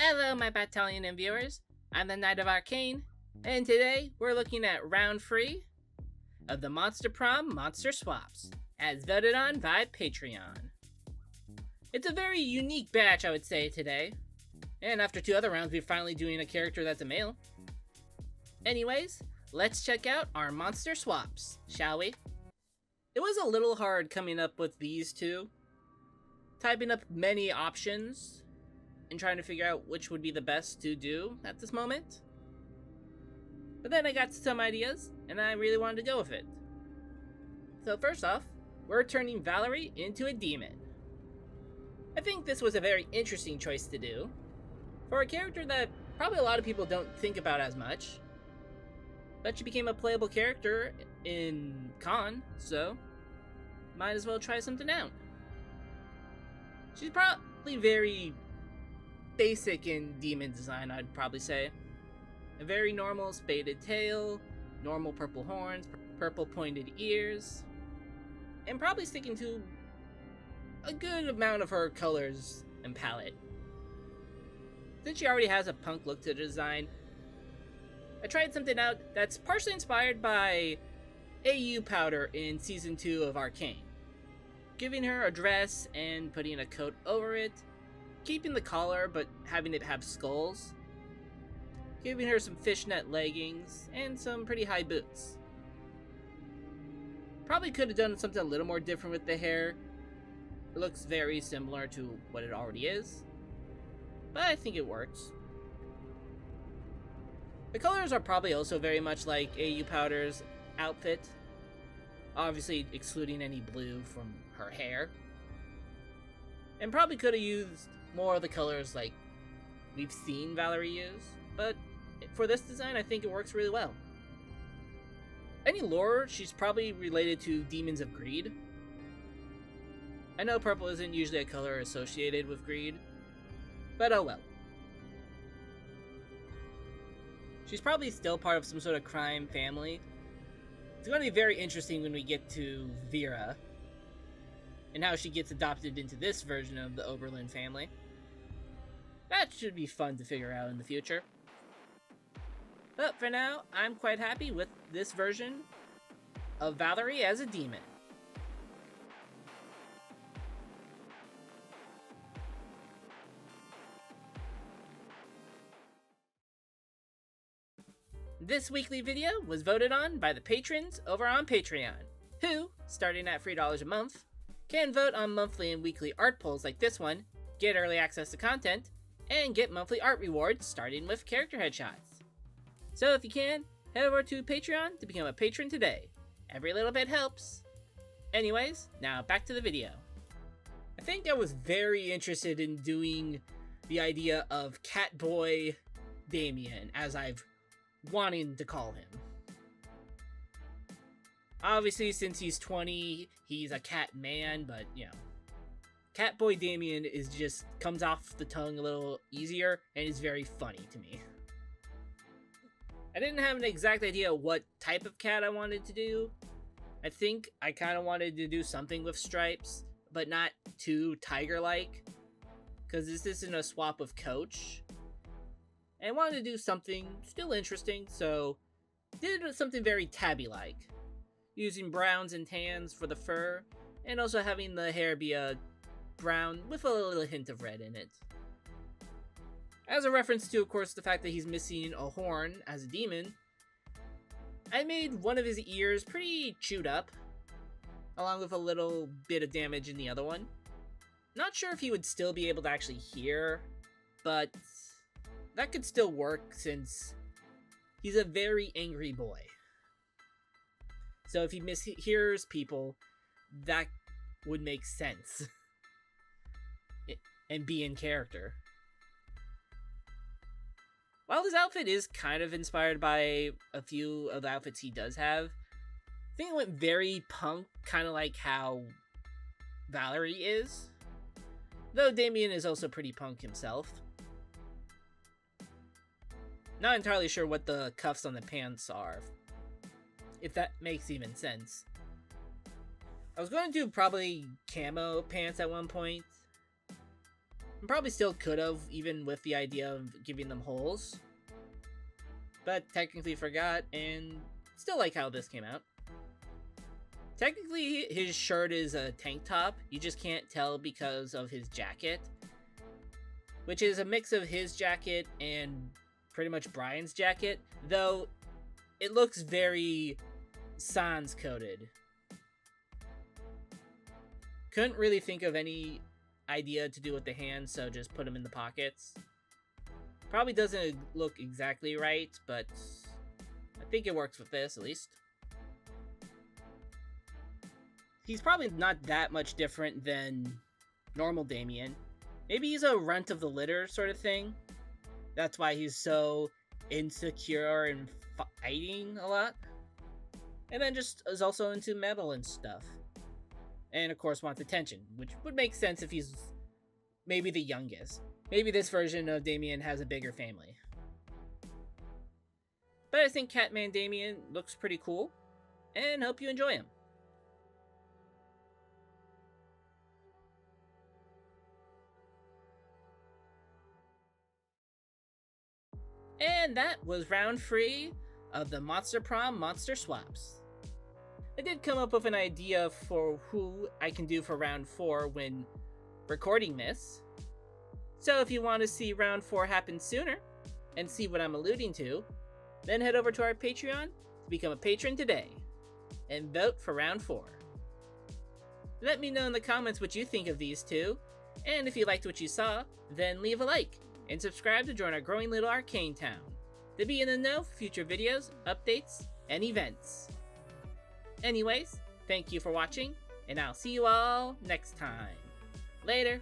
Hello, my battalion and viewers. I'm the Knight of Arcane, and today we're looking at round 3 of the Monster Prom Monster Swaps, as voted on by Patreon. It's a very unique batch, I would say, today, and after 2 other rounds, we're finally doing a character that's a male. Anyways, let's check out our Monster Swaps, shall we? It was a little hard coming up with these two, typing up many options, and trying to figure out which would be the best to do at this moment. But then I got some ideas, and I really wanted to go with it. So first off, we're turning Valerie into a demon. I think this was a very interesting choice to do, for a character that probably a lot of people don't think about as much. But she became a playable character in Con, so might as well try something out. She's probably very basic in demon design, I'd probably say. A very normal spaded tail, normal purple horns, purple pointed ears, and probably sticking to a good amount of her colors and palette. Since she already has a punk look to the design, I tried something out that's partially inspired by AU powder in Season 2 of Arcane. Giving her a dress and putting a coat over it, keeping the collar but having it have skulls, giving her some fishnet leggings, and some pretty high boots. Probably could have done something a little more different with the hair. It looks very similar to what it already is, but I think it works. The colors are probably also very much like AU Powder's outfit, obviously excluding any blue from her hair. And probably could have used more of the colors like we've seen Valerie use, but for this design I think it works really well. Any lore, she's probably related to Demons of Greed. I know purple isn't usually a color associated with greed, but oh well. She's probably still part of some sort of crime family. It's going to be very interesting when we get to Vera, and how she gets adopted into this version of the Oberlin family. That should be fun to figure out in the future. But for now, I'm quite happy with this version of Valerie as a demon. This weekly video was voted on by the patrons over on Patreon, who, starting at $3 a month, can vote on monthly and weekly art polls like this one, get early access to content, and get monthly art rewards starting with character headshots. So if you can, head over to Patreon to become a patron today. Every little bit helps. Anyways, now back to the video. I think I was very interested in doing the idea of Catboy Damien, as I've wanting to call him. Obviously, since he's 20, he's a cat man, but, you know, Catboy Damien is just comes off the tongue a little easier and is very funny to me. I didn't have an exact idea what type of cat I wanted to do. I think I kind of wanted to do something with stripes, but not too tiger-like, because this isn't a swap of coach. And I wanted to do something still interesting, so did something very tabby-like, using browns and tans for the fur, and also having the hair be a brown with a little hint of red in it. As a reference to, of course, the fact that he's missing a horn as a demon, I made one of his ears pretty chewed up, along with a little bit of damage in the other one. Not sure if he would still be able to actually hear, but that could still work since he's a very angry boy. So if he mishears people, that would make sense and be in character. While his outfit is kind of inspired by a few of the outfits he does have, I think it went very punk, kind of like how Valerie is. Though Damien is also pretty punk himself. Not entirely sure what the cuffs on the pants are, if that makes even sense. I was going to do probably camo pants at one point, Probably still could have, even with the idea of giving them holes. But technically forgot, and still like how this came out. Technically, his shirt is a tank top. You just can't tell because of his jacket, which is a mix of his jacket and pretty much Brian's jacket, though it looks very sans coded. Couldn't really think of any idea to do with the hands, so just put them in the pockets. Probably doesn't look exactly right, but I think it works with this at least. He's probably not that much different than normal Damien. Maybe he's a runt of the litter sort of thing. That's why he's so insecure and fighting a lot. And then just is also into metal and stuff. And of course wants attention, which would make sense if he's maybe the youngest. Maybe this version of Damien has a bigger family. But I think Catman Damien looks pretty cool, and hope you enjoy him. And that was round 3 of the Monster Prom Monster Swaps. I did come up with an idea for who I can do for round 4 when recording this. So if you want to see round 4 happen sooner and see what I'm alluding to, then head over to our Patreon to become a patron today and vote for round 4. Let me know in the comments what you think of these two, and if you liked what you saw, then leave a like and subscribe to join our growing little Arcane town to be in the know for future videos, updates, and events. Anyways, thank you for watching, and I'll see you all next time. Later!